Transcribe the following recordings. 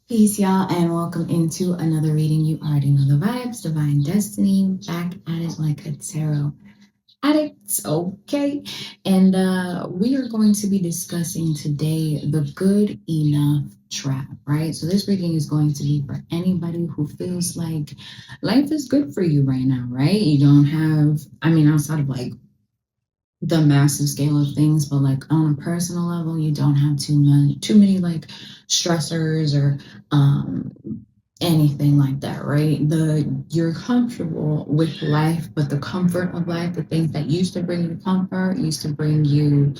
Peace, y'all, and welcome into another reading. You already know the vibes. Divine Destiny, back at it like a tarot addict. Okay, and we are going to be discussing today the good enough trap, right? So this reading is going to be for anybody who feels like life is good for you right now, right? You don't have, outside of like the massive scale of things, but like on a personal level, you don't have too many like stressors or anything like that, right? You're comfortable with life, but the comfort of life, the things that used to bring you comfort, used to bring you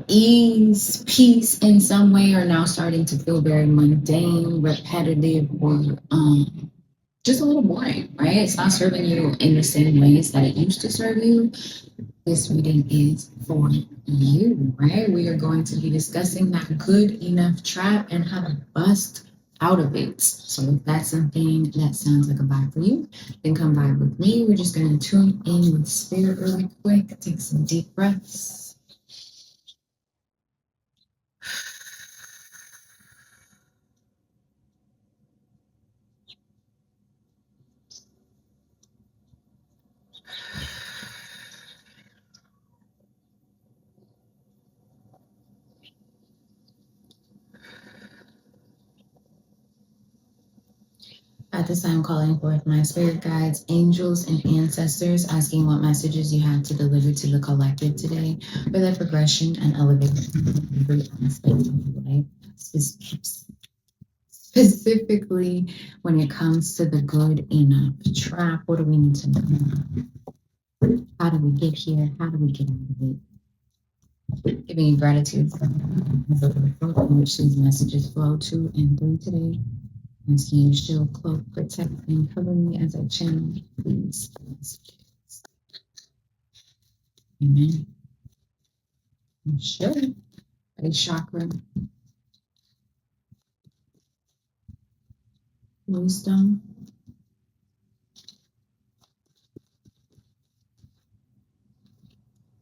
ease, peace in some way, are now starting to feel very mundane, repetitive, or just a little boring, right? It's not serving you in the same ways that it used to serve you. This reading is for you, right? We are going to be discussing that good enough trap and how to bust out of it. So if that's something that sounds like a vibe for you, then come vibe with me. We're just going to tune in with spirit really quick, take some deep breaths. At this time, calling forth my spirit guides, angels, and ancestors, asking what messages you have to deliver to the collective today for their progression and elevation in every aspect of life. Specifically, when it comes to the good enough trap, what do we need to know? How do we get here? How do we get out of it? Giving you gratitude for in which these messages flow to and through today. Asking you to shield, cloak, protect, and cover me as I channel these messages. Amen. Sure. Base chakra, wisdom,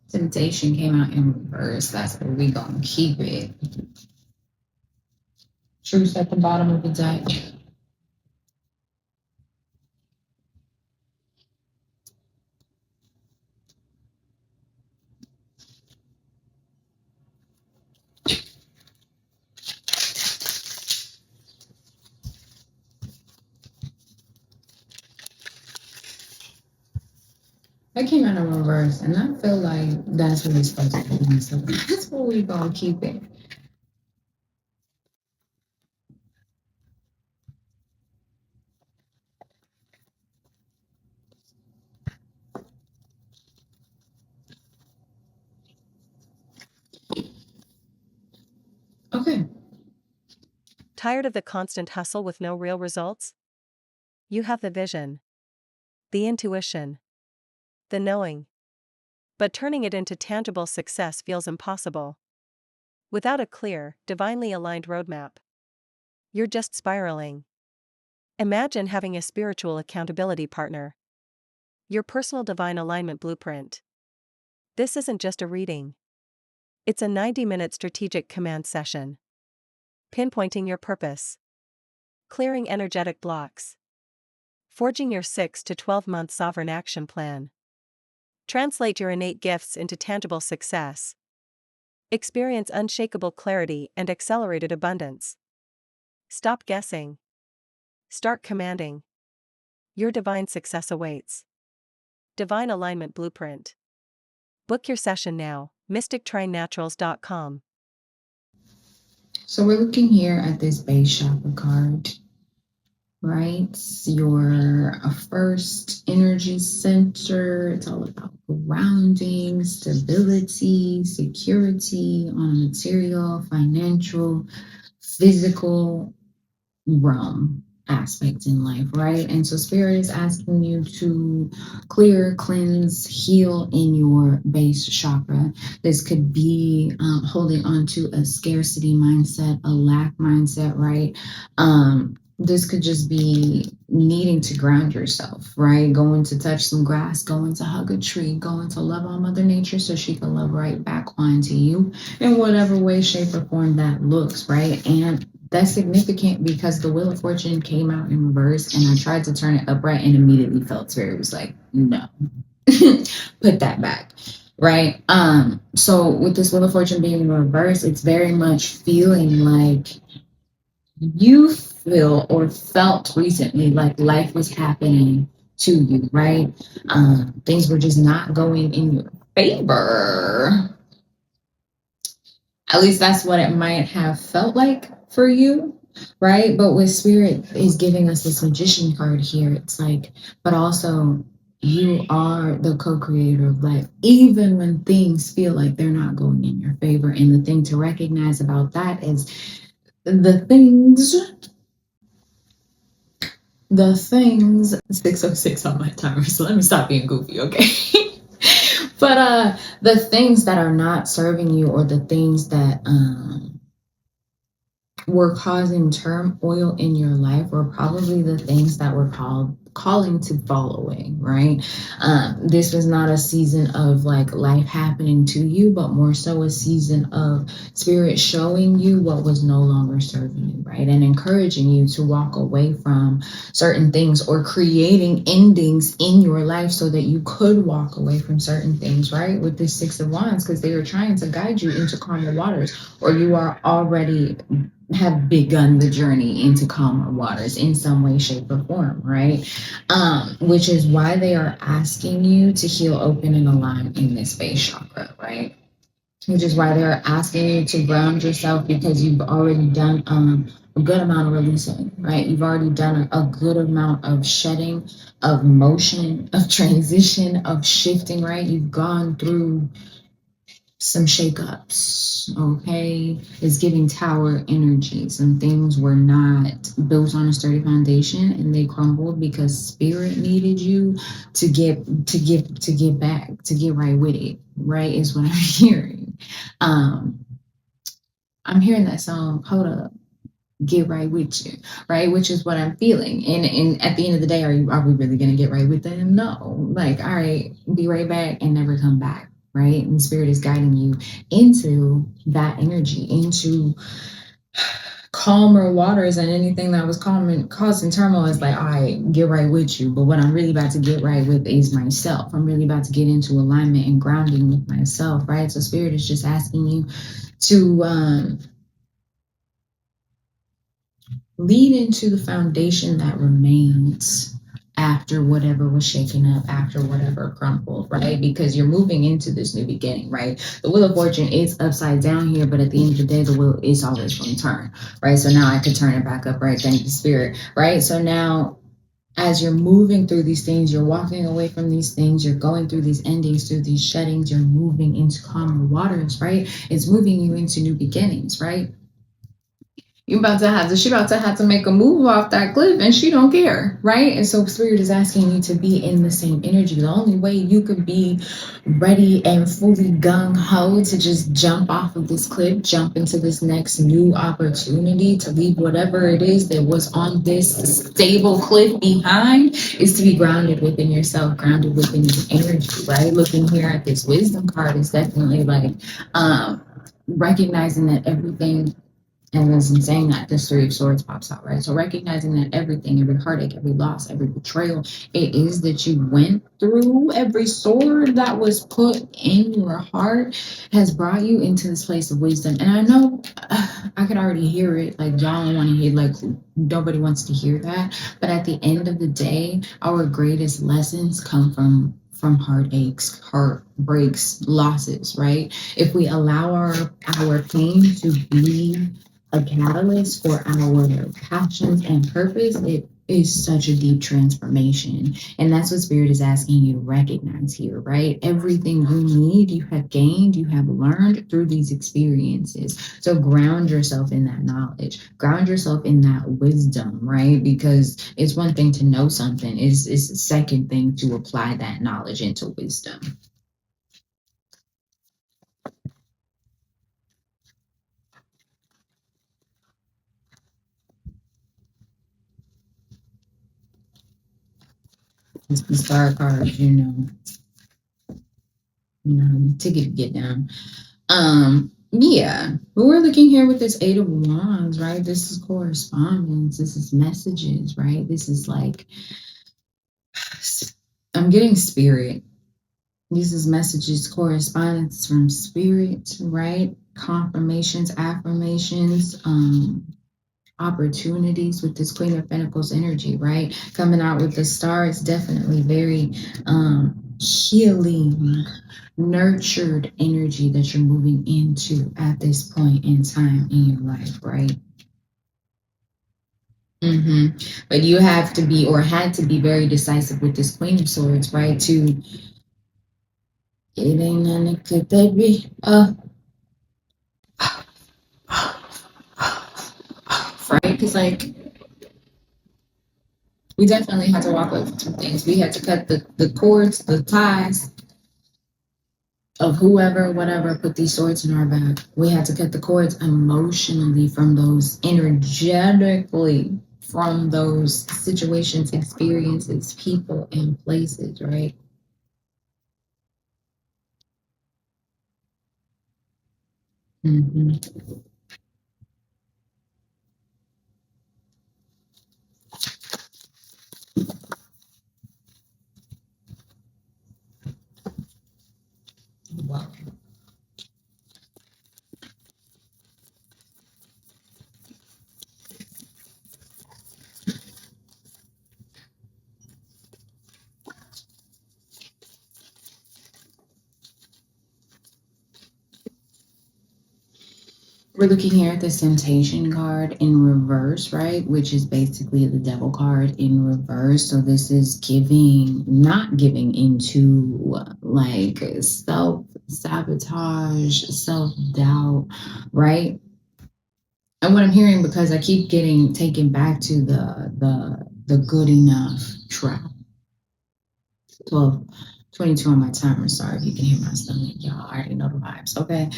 temptation came out in reverse. That's where we gonna keep it. Truth at the bottom of the deck. I came out in reverse, and I feel like that's what it's supposed to be. So that's where we gonna keep it. Okay. Tired of the constant hustle with no real results? You have the vision, the intuition, the knowing. But turning it into tangible success feels impossible. Without a clear, divinely aligned roadmap, you're just spiraling. Imagine having a spiritual accountability partner. Your personal divine alignment blueprint. This isn't just a reading. It's a 90-minute strategic command session. Pinpointing your purpose. Clearing energetic blocks. Forging your 6 to 12-month sovereign action plan. Translate your innate gifts into tangible success. Experience unshakable clarity and accelerated abundance. Stop guessing. Start commanding. Your divine success awaits. Divine Alignment Blueprint. Book your session now, mystictrainnaturals.com. So we're looking here at this base chakra card, right? Your first energy center. It's all about grounding, stability, security on a material, financial, physical realm aspect in life, right? And so spirit is asking you to clear, cleanse, heal in your base chakra. This could be holding on to a scarcity mindset, a lack mindset, right? This could just be needing to ground yourself, right? Going to touch some grass, going to hug a tree, going to love on Mother Nature so she can love right back onto you in whatever way, shape, or form that looks, right? And That's significant because the Wheel of Fortune came out in reverse, and I tried to turn it upright and immediately felt Spirit was like, no, put that back. Right. So with this Wheel of Fortune being in reverse, it's very much feeling like you feel or felt recently like life was happening to you, right? Things were just not going in your favor. At least that's what it might have felt like for you, right? But with Spirit is giving us this Magician card here, it's like, but also you are the co-creator of life, even when things feel like they're not going in your favor. And the thing to recognize about that is the things 606 on my timer, so let me stop being goofy, okay? But the things that are not serving you, or the things that were causing turmoil in your life, were probably the things that were calling to fall away, right? This was not a season of like life happening to you, but more so a season of Spirit showing you what was no longer serving you, right? And encouraging you to walk away from certain things, or creating endings in your life so that you could walk away from certain things, right? With this Six of Wands, because they are trying to guide you into calmer waters, or you are already have begun the journey into calmer waters in some way, shape, or form, right? Which is why they are asking you to heal, open, and align in this base chakra, right? Which is why they're asking you to ground yourself, because you've already done a good amount of releasing, right? You've already done a good amount of shedding, of motion, of transition, of shifting, right? You've gone through some shakeups, okay? It's giving tower energy. Some things were not built on a sturdy foundation, and they crumbled because Spirit needed you to get back, to get right with it, right? Is what I'm hearing. I'm hearing that song, Hold Up, Get Right With You, right? Which is what I'm feeling. And at the end of the day, are we really gonna get right with them? No. Like, all right, be right back and never come back. Right? And Spirit is guiding you into that energy, into calmer waters, and anything that was causing turmoil is like, all right, get right with you. But what I'm really about to get right with is myself. I'm really about to get into alignment and grounding with myself, right? So Spirit is just asking you to lead into the foundation that remains after whatever was shaken up, after whatever crumbled, right? Because you're moving into this new beginning, right? The Wheel of Fortune is upside down here, but at the end of the day, the wheel is always going to turn, right? So now I could turn it back up, right? Thank you, Spirit, right? So now, as you're moving through these things, you're walking away from these things, you're going through these endings, through these sheddings, you're moving into calmer waters, right? It's moving you into new beginnings, right? She about to have to make a move off that cliff, and she don't care, right? And so Spirit is asking you to be in the same energy. The only way you could be ready and fully gung-ho to just jump off of this cliff, jump into this next new opportunity, to leave whatever it is that was on this stable cliff behind, is to be grounded within yourself, grounded within your energy, right? Looking here at this wisdom card is definitely like recognizing that everything. And as I'm saying that, this Three of Swords pops out, right? So recognizing that everything, every heartache, every loss, every betrayal, it is that you went through, every sword that was put in your heart has brought you into this place of wisdom. And I know I could already hear it. Like, y'all don't want to hear, like, nobody wants to hear that. But at the end of the day, our greatest lessons come from heartaches, heartbreaks, losses, right? If we allow our pain to be a catalyst for our passions and purpose, it is such a deep transformation. And that's what Spirit is asking you to recognize here, right? Everything you need, you have gained, you have learned through these experiences. So ground yourself in that knowledge, ground yourself in that wisdom, right? Because it's one thing to know something, it's the second thing to apply that knowledge into wisdom. It's the star cards, you know, ticket to get down. Yeah, but we're looking here with this Eight of Wands, right? This is correspondence. This is messages, right? This is like, I'm getting spirit. This is messages, correspondence from spirit, right? Confirmations, affirmations, opportunities with this Queen of Pentacles energy, right? Coming out with the star is definitely very healing, nurtured energy that you're moving into at this point in time in your life, right? But you have to be, or had to be, very decisive with this Queen of Swords, right? To it ain't nothing good, baby. Right? Because like we definitely had to walk away from some things. We had to cut the cords, the ties of whoever, whatever, put these swords in our back. We had to cut the cords emotionally from those, energetically from those situations, experiences, people, and places, right? Wow. We're looking here at the Temptation card in reverse, right? Which is basically the Devil card in reverse. So this is giving, not giving into like self-sabotage, self-doubt, right? And what I'm hearing, because I keep getting taken back to the good enough trap. 12:22 on my timer. Sorry if you can hear my stomach. Y'all already know the vibes. Okay.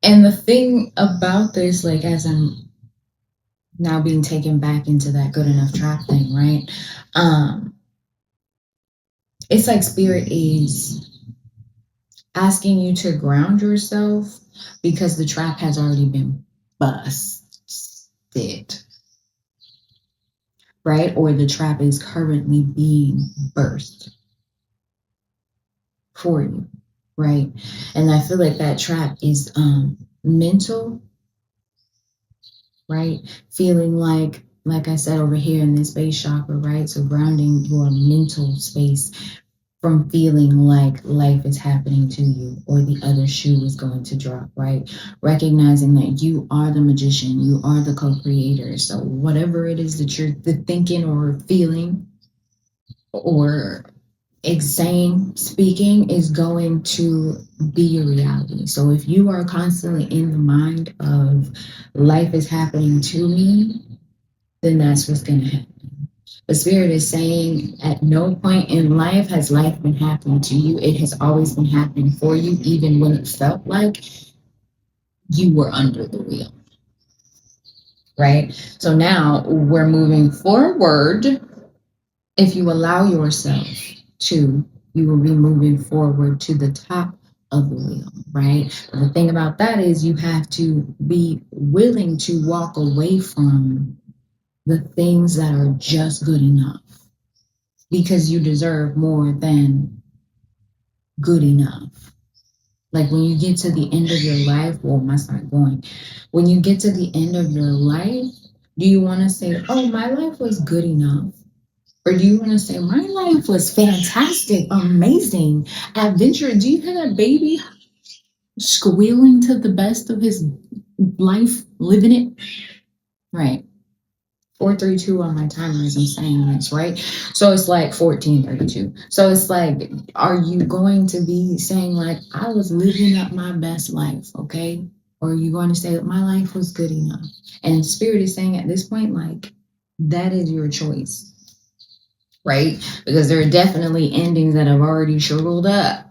And the thing about this, like, as I'm now being taken back into that good enough trap thing, right? It's like spirit is asking you to ground yourself because the trap has already been busted, right? Or the trap is currently being burst for you, right? And I feel like that trap is mental, right? Feeling like I said over here in this base chakra, right? So grounding your mental space from feeling like life is happening to you or the other shoe is going to drop, right? Recognizing that you are the magician, you are the co-creator. So whatever it is that you're thinking or feeling or saying, speaking is going to be your reality. So if you are constantly in the mind of life is happening to me, then that's what's going to happen. The spirit is saying at no point in life has life been happening to you. It has always been happening for you, even when it felt like you were under the wheel. Right? So now we're moving forward. If you allow yourself to, you will be moving forward to the top of the wheel, right? But the thing about that is you have to be willing to walk away from the things that are just good enough because you deserve more than good enough. Like when you get to the end of your life, well, my not going. When you get to the end of your life, do you want to say, oh, my life was good enough? Or do you want to say, my life was fantastic, amazing, adventurous? Do you hear that baby squealing to the best of his life, living it? Right. 4:32 on my timer as I'm saying this, right? So it's like 14:32. So it's like, are you going to be saying like, I was living up my best life, okay? Or are you going to say that my life was good enough? And spirit is saying at this point, like, that is your choice, right? Because there are definitely endings that have already shriveled up.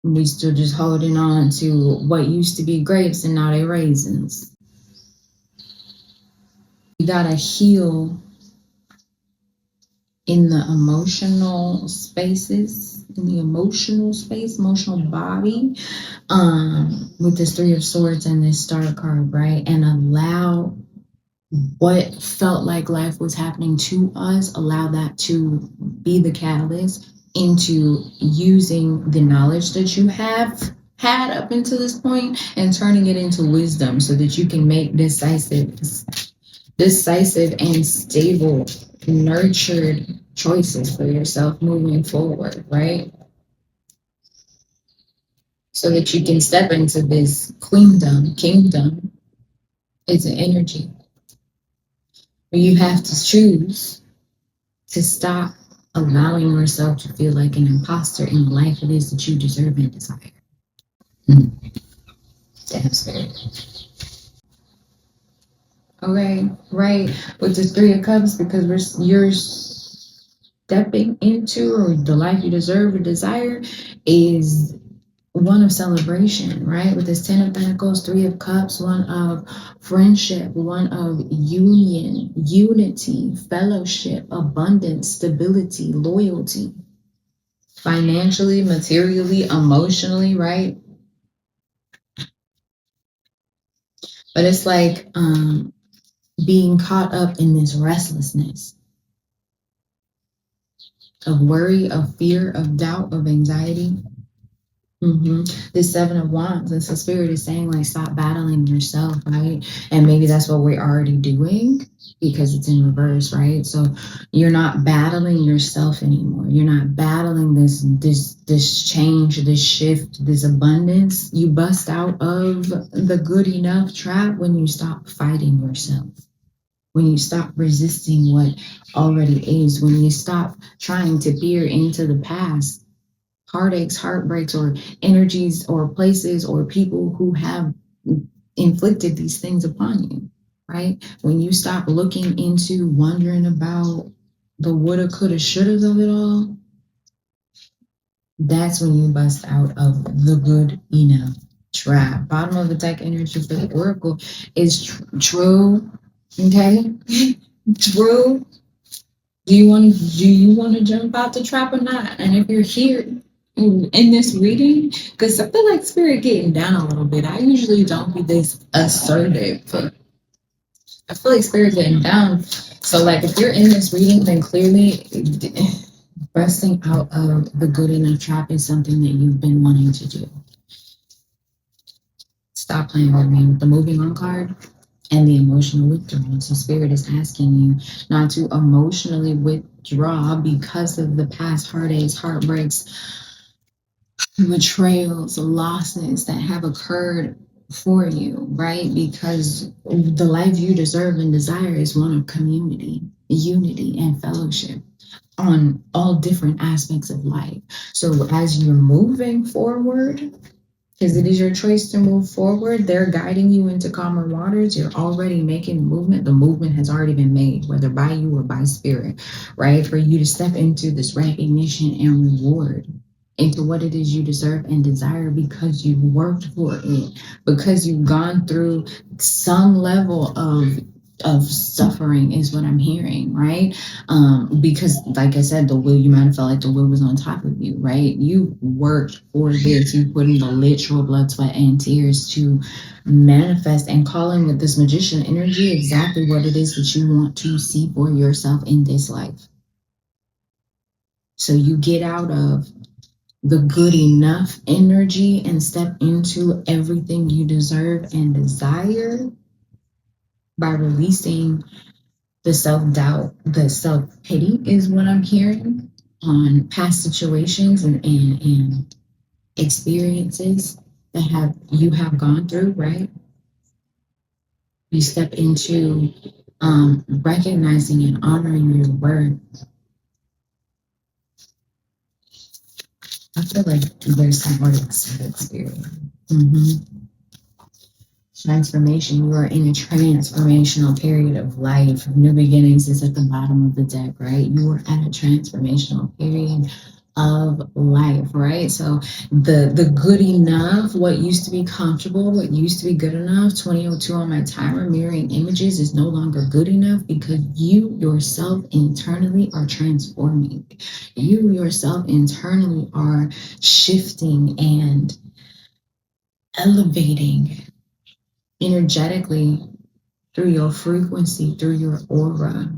We still just holding on to what used to be grapes and now they're raisins. You gotta heal in the emotional spaces in the emotional space, emotional body, with this Three of Swords and this Star card, right? And allow what felt like life was happening to us, allow that to be the catalyst into using the knowledge that you have had up until this point and turning it into wisdom so that you can make decisive and stable, nurtured choices for yourself moving forward, right? So that you can step into this kingdom. It's an energy where you have to choose to stop allowing yourself to feel like an imposter in the life it is that you deserve and desire. Damn spirit. Okay, right. With this Three of Cups, because you're stepping into, or the life you deserve or desire is one of celebration, right? With this Ten of Pentacles, Three of Cups, one of friendship, one of union, unity, fellowship, abundance, stability, loyalty, financially, materially, emotionally, right? But it's like being caught up in this restlessness of worry, of fear, of doubt, of anxiety. This Seven of Wands, and so Spirit is saying, like, stop battling yourself, right? And maybe that's what we're already doing because it's in reverse, right? So you're not battling yourself anymore. You're not battling this change, this shift, this abundance. You bust out of the good enough trap when you stop fighting yourself. When you stop resisting what already is, when you stop trying to peer into the past, heartaches, heartbreaks, or energies, or places, or people who have inflicted these things upon you, right? When you stop looking into wondering about the woulda, coulda, shouldas of it all, that's when you bust out of the good enough trap. Bottom of the deck energy for the Oracle is true. Okay, true. Do you want to jump out the trap or not? And if you're here in this reading, because I feel like Spirit getting down a little bit. I usually don't be this assertive, but I feel like Spirit getting down. So, like, if you're in this reading, then clearly busting out of the good enough trap is something that you've been wanting to do. Stop playing with me with the moving on card and the emotional withdrawal. So Spirit is asking you not to emotionally withdraw because of the past heartaches, heartbreaks, betrayals, losses that have occurred for you, right? Because the life you deserve and desire is one of community, unity, and fellowship on all different aspects of life. So as you're moving forward, because it is your choice to move forward, they're guiding you into calmer waters. You're already making movement. The movement has already been made, whether by you or by Spirit, right? For you to step into this recognition and reward, into what it is you deserve and desire because you've worked for it, because you've gone through some level of suffering is what I'm hearing, right? Because like I said, the will, you might have felt like the will was on top of you, right? You worked for this, you put in the literal blood, sweat, and tears to manifest and call in with this magician energy exactly what it is that you want to see for yourself in this life. So you get out of the good enough energy and step into everything you deserve and desire by releasing the self-doubt, the self-pity is what I'm hearing on past situations and experiences that you have gone through, right? You step into recognizing and honoring your worth. I feel like there's some more to say, Spirit. Transformation. You are in a transformational period of life. New beginnings is at the bottom of the deck, right? You are at a transformational period of life, right? So the good enough, what used to be comfortable, what used to be good enough, 2002 on my timer, mirroring images is no longer good enough because you yourself internally are transforming. You yourself internally are shifting and elevating energetically through your frequency, through your aura,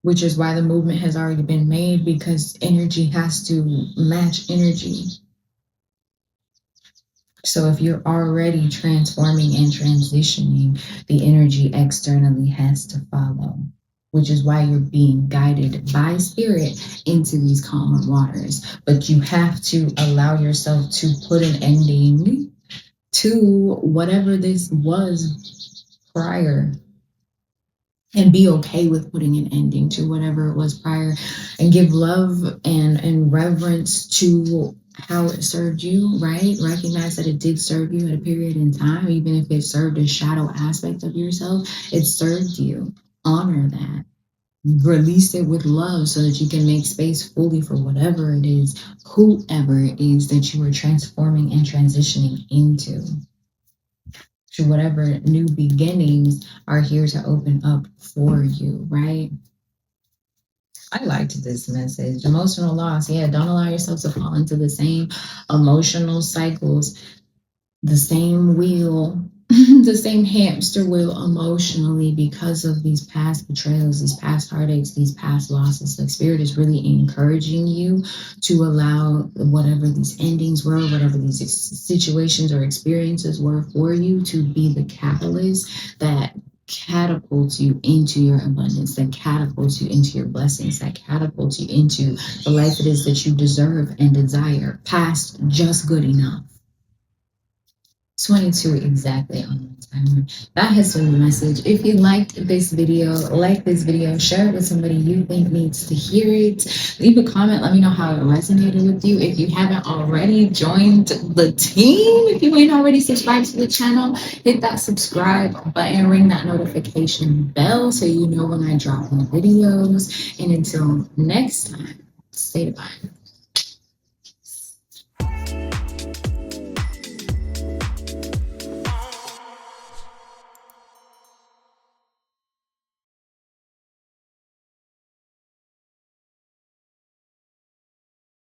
which is why the movement has already been made, because energy has to match energy. So if you're already transforming and transitioning, the energy externally has to follow, which is why you're being guided by spirit into these calmer waters. But you have to allow yourself to put an ending to whatever this was prior, and be okay with putting an ending to whatever it was prior, and give love and reverence to how it served you, right? Recognize that it did serve you at a period in time, even if it served a shadow aspect of yourself, it served you. Honor that. Release it with love so that you can make space fully for whatever it is, whoever it is that you are transforming and transitioning into. To whatever new beginnings are here to open up for you, right? I liked this message. Emotional loss. Yeah, don't allow yourself to fall into the same emotional cycles, the same wheel, the same hamster wheel emotionally, because of these past betrayals, these past heartaches, these past losses. Like, spirit is really encouraging you to allow whatever these endings were, whatever these situations or experiences were for you, to be the catalyst that catapults you into your abundance, that catapults you into your blessings, that catapults you into the life it is that you deserve and desire, past just good enough. 22 exactly on my timer. That has been the message. If you liked this video, like this video, share it with somebody you think needs to hear it. Leave a comment. Let me know how it resonated with you. If you haven't already joined the team, if you ain't already subscribed to the channel, hit that subscribe button, ring that notification bell so you know when I drop new videos. And until next time, stay divine.